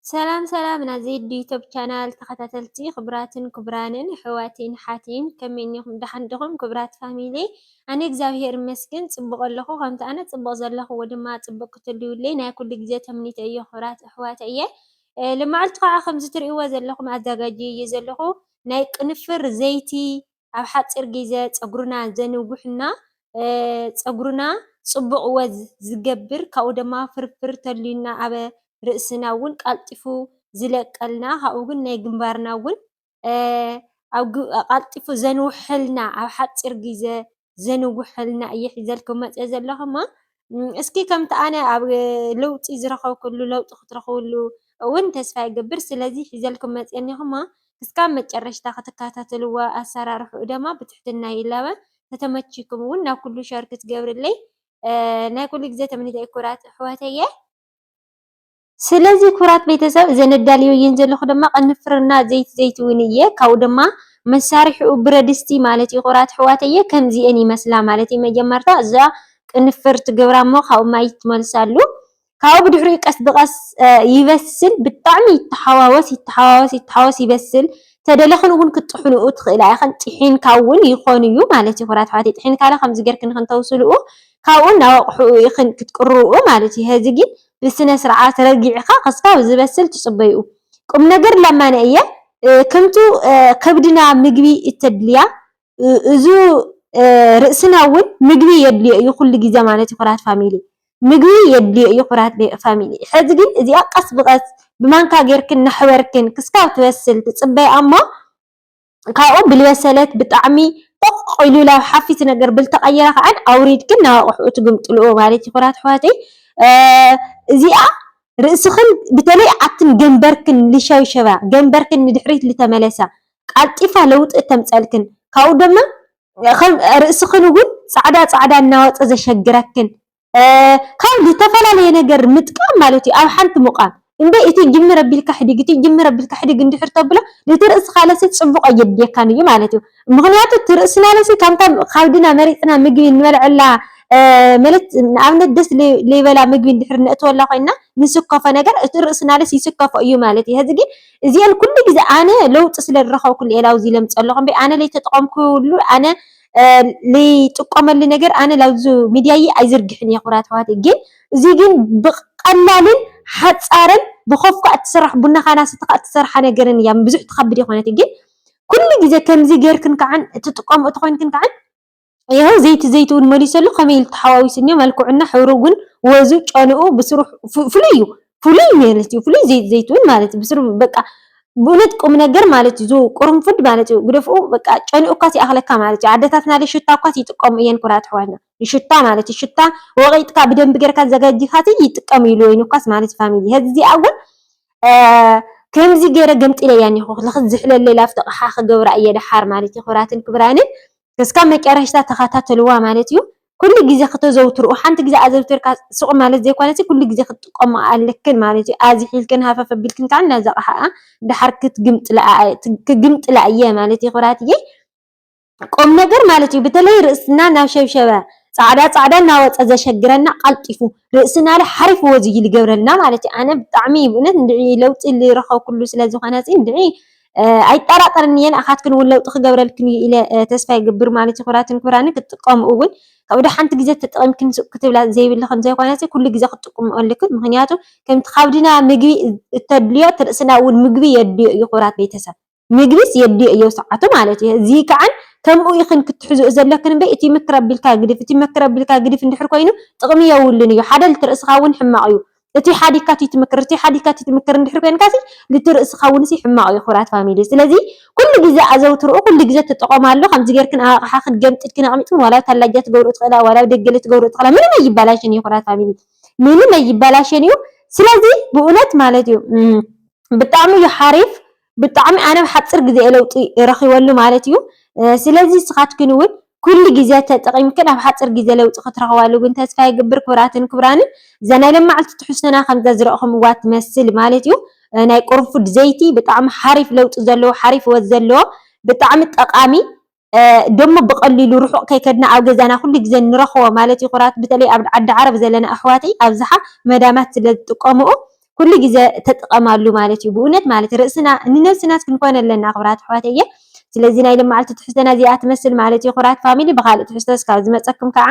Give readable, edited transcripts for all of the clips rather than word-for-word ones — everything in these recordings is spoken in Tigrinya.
ሰላም ሰላም ናዘይድ ዩቲዩብ ቻናል ተኸታተልቲ ክቡራትን ክቡራንን ኣሕዋትን ሓቲን ከመይኒኹም ደሓን ዲኹም ክቡራት ፋሚሊ ኣነ እግዚአብሔር ይመስገን ፅቡቅ ኣለኹ ከምቲ ኣነ ፅቡቅ ዘለኹዎ ድማ ፅቡቅ ክትልዩለይ ናይ ኩሉ ግዜ ተምኒተ እየ ክቡራት ኣሕዋተይ እየ ልማዓልቲ ከዓ ከምዚ ትሪእዎ ዘለኹም ኣዘጋጅየ ዘለኹ ናይ ቅንፍር ዘይቲ ኣብ ሓፂር ግዜ ፀጉርና ዘንውሕና ፀጉርና ፅቡቅ ወዝ ዝገብር ካብኡ ድማ ፍርፍር ተልዩና ኣብ ርእስና እውን ቃልጢፉ ዝለቀልና ካብኡ ግን ናይ ግንባርና እውን ቃልጢፉ ዘንውሐልና ኣብ ሓፂር ግዜ ዘንውሐልና እየ ሒዘልኩም መፅአ ዘለኹ እሞ እስኪ ከምቲ ኣነ ኣብ ለውጢ ዝረኸብኩሉ ለውጢ ክትረኽብሉ እውን ተስፋ ይገብር ስለዚ ሒዘልኩም መፅአ እኒኹ እሞ ክሳብ መጨረሻ ክትከታተልዎ ኣሰራርሕኡ ድማ ብትሕትና ይለበ ተተመቺኩም እውን ናብ ኩሉ ሸር ክትገብርለይ ናይ ኩሉ ግዜ ተምኒተይ ኩራት ኣሕዋተይ እየ ስለዚ ኩራት ቤተሰብ ዘነዳልዮ እየን ዘለኹ ድማ ቅንፍርና ዘይቲ ዘይትውን እየ ካብኡ ድማ መሳርሒኡ ብረድስቲ ማለት እዩ ኩራት ኣሕዋተይ እየ ከምዚአን ይመስላ ማለት እዩ መጀመርታ እዛ ቅንፍር ትገብራ እሞ ካብኡ ማይ ትመልሳሉ ካብኡ ብድሕሪኡ ቀስ ብቀስ ይበስል ብጣዕሚ ይተሓዋወስ ይበስል ተደለኽን እውን ክትጥሕንኡ ትኽእላ ኢኸን ጥሒንካ እውን ይኾን እዩ ማለት እዩ ኩራት ኣሕዋተይ ጥሒንካ ከምዚ ጌርክን ክንተውስልኡ ካብኡ ናብ ኣቑሑኡ ኢኽን ክትቅርብኡ ማለት እዩ ሕዚ ግን ብስነ ስርዓት ረጊዕካ ክስካብ ዝበስል ትፅበይኡ ቁም ነገር ለማነ እየ ከምቱ ከብድና ምግቢ እተድልያ እዙ ርእስና እውን ምግቢ የድልዮ እዩ ኩሉ ግዜ ማለት እዩ ኩራት ፋሚሊ ምግቢ የድልዮ እዩ ኩራት ፋሚሊ ሕዚ ግን እዚኣ ቀስ ብቀስ ብማንካ ጌርክን ናሕበርክን ክስካብ ትበስል ትፅበይ እሞ ካብኡ ብልበሰለት ብጣዕሚ ጥቕ ኢሉ ናብ ሓፊስ ነገር ብልተቀየረ ከዓን ኣውሪድክን ናብ ኣቑሑኡ ትግምጥልዎ ማለት እዩ ኩራት ኣሕዋተይ እዚኣ ርእስኽን በተለይ ዓትን ገንበርክን ልሸብሸባ ገንበርክን ንድሕሪት ልተመለሳ ቃልጢፋ ለውጢ ተምፀልክን ካብኡ ድማ ርእስኽን እውን ፃዕዳ ፃዕዳ እናወፀ ዘሸግረክን ካብ ዝተፈላለየ ነገር ምጥቃም ማለት እዩ ኣብ ሓንቲ ምቋም እንደ እቲ ጅምር ኣቢልካ ሕዲግ እንድሕር ተብሎ ነቲ ርእስኻ ለሲ ፅቡቅ ኣየድልየካን እዩ ማለት እዩ ምክንያቱ እቲ ርእስና ለሲ ከምታ ካብድና መሪፅና ምግቢ እንበልዐላ ማለት ንኣብነት ደስ ዘይበላ ምግቢ እንድሕር ነእትወላ ኮይና ንስከፎ ነገር እቲ ርእስና ለሲ ይስከፎ እዩ ማለት እዩ ሕዚ ግን እዚአን ኩሉ ግዜ ኣነ ለውጢ ስለ ዝረኸብኩሉ እየ ላብዚ ለምፅ ኣለኹ እምበይ ኣነ ለይተጠቐምኩሉ ኣነ ለይጥቀመሉ ነገር ኣነ ላብዚ ሚድያየ ኣይዝርግሕን እየ ኩራት ኣሕዋተይ ግን እዚ ግን ብቀላልን ሓፃርን ብኸፍኳ እትስራሕ ቡና ካና ስትካ እትሰርሓ ነገርን እያ ብዙሕ ትከብድ ይኮነት ግን ኩሉ ግዜ ከምዚ ጌርክን ከዓን እትጥቀምኦ ተኮይንክን ከዓን ይኸው ዘይቲ ዘይትውን መሊሰሉ ከመይ ተሓዋዊስ እኒኦ መልክዑና ሕብሩ እውን ወዙ ጨንኡ ብስሩ ፍሉይ እዩ ፍሉይ ማለት እዩ ፍሉይ ዘይቲ ዘይትውን ማለት እዩ ብስሩ በቃ ብእውነት ቁም ነገር ማለት እዩ ቁርንፉድ ማለት እዩ ግደፍኡ በቃ ጨንኡ ኳስ ይኣኽለካ ማለት እዩ ዓደታትና ለሽታ ኳስ ይጥቀሙ እየን ኩራት ኣሕዋትና ሽታ ማለት እዩ ሽታ ወቂጥካ ብደንቢ ጌርካ ዘጋጅኻት ይጥቀሙ ኢሉ ወይኑ ኳስ ማለት ፋሚሊ ሕዚ እዚኣ እውን ከምዚ ገይረ ገምጢለያ እኒኹ ንክዝሕለለይ ላብቲ ኣቕሓ ክገብራ እየ ድሓር ማለት እዩ ኩራትን ክቡራንን ክስካብ መጨረሻ ተኸታተልዋ ማለት እዩ ኩሉ ግዜ ከተዘውትሩ ሓንቲ ግዜ ኣዘውቲርካ ሱቕ ማለት ዘይኮነስ ኩሉ ግዜ ክትጥቀሙ ኣለክን ማለት እዩ ኣዝሒልክን ሃፈፍ ኣቢልክን ከዓ ናዛ ኣቕሓ ድሓር ክግምጥላ እየ ማለት እዩ ኩራትዬ ቁም ነገር ማለት እዩ በተለይ ርእስና ናብ ሸብሸበ ፃዕዳ ፃዕዳ እናወፀ ዘሸግረና ቃልጢፉ ርእስና ለ ሓሪፍ ወዝ እዩ ዝገብረልና ማለት እዩ ኣነ ብጣዕሚ ብእውነት እንድዒ ለውጢ ዝረኸብኩሉ ስለዝኾነ እንድዒ ኣይጠራጠርን እየን ኣኻትክን እውን ለውጢ ክገብረልክን ኢለ ተስፋ ይግብር ማለት እዩ ኩራትን ክቡራንን ክትጥቀምኡ እውን ካብኡ ሓንቲ ግዜ ተጠቒምክን ክትብላ ዘይብልክን ዘይኮነ ኩሉ ግዜ ክትጥቀምኡ ኣለክን ምክንያቱ ከምቲ ካብድና ምግቢ እተድልዮ ትርእስና እውን ምግቢ የድልዮ እዩ ኩራት ቤተሰብ ምግቢስ የድልዮ እዩ ሰዓቱ ማለት እዩ እዚ ከዓን ከምኡ ኢኽን ክትሕዝኡ ዘለክን እምበይ እቲ ምክር ኣቢልካ ግድፍ እንድሕር ኮይኑ ጥቕሚ የብሉን እዩ ሓደ ልትርእስኻ እውን ሕማቕ እዩ እቲ ሓዲካ ትምክር እንድሕር ኮንካሲ ልትርእስኻ እውን ሕማቕ እዩ ኩራት ፋሚሊ ስለዚ ኩሉ ግዜ ኣዘውትርኡ ኩሉ ግዜ ተጠቐማሉ ከምዚ ጌርክን ኣቕሓ ክትገምጥልክን ኣቕሚጥን ዋላ ታላጃ ትገብሩ ትኽእላ ዋላ ደገለ ትገብሩ ትኽእላ ምንም ኣይባላሽን እዩ ኩራት ፋሚሊ ምንም ኣይባላሽን እዩ ስለዚ ብእውነት ማለት እዩ ብጣዕሚ እዩ ሓሪፍ ብጣዕሚ ኣነ ብሓፂር ግዜ ለውጢ ረኺበሉ ማለት እዩ ስለዚ ስኻትክን እውን ኩሉ ግዜ ተጠቒምክን ኣብ ሓፂር ግዜ ለውጢ ክትረኽባሉ ግን ተስፋ ይግብር ክቡራትን ክቡራንን ዘናይ ለማዓልቲ ትሕዝቶና ከምዛ ዝረእኹምዋ ትመስል ማለት እዩ ናይ ቁርንፉድ ዘይቲ ብጣዕሚ ሓሪፍ ለውጢ ዘለዎ ሓሪፍ ወዝ ዘለዎ ብጣዕሚ ጠቃሚ ደሞ ብቀሊሉ ርሑቕ ከይከድና ኣብ ገዛና ኩሉ ግዜ ንረኽቦ ማለት እዩ ኩራት በተለይ ኣብ ዓዲ ዓረብ ዘለና ኣሕዋተይ ኣብዝሓ መዳማት ስለ ዝጥቀምኦ ኩሉ ግዜ ተጥቀማሉ ማለት እዩ ብእውነት ማለት ርእስና ንነብስና ክንኮን ኣለና ክቡራት ኣሕዋተየ ስለዚ ናይ ልመዓልቲ ትሕዝቶና እዚኣ ትመስል ማለት እዩ ክቡራት ፋሚሊ ብካልእ ትሕዝቶ እስካብ ዝመፀኩም ከዓ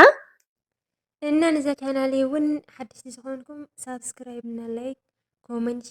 እና ነዛ ቻናል እውን ሓደሽቲ ዝኾንኩም ሳብስክራይብ እና ላይክ ኮመንት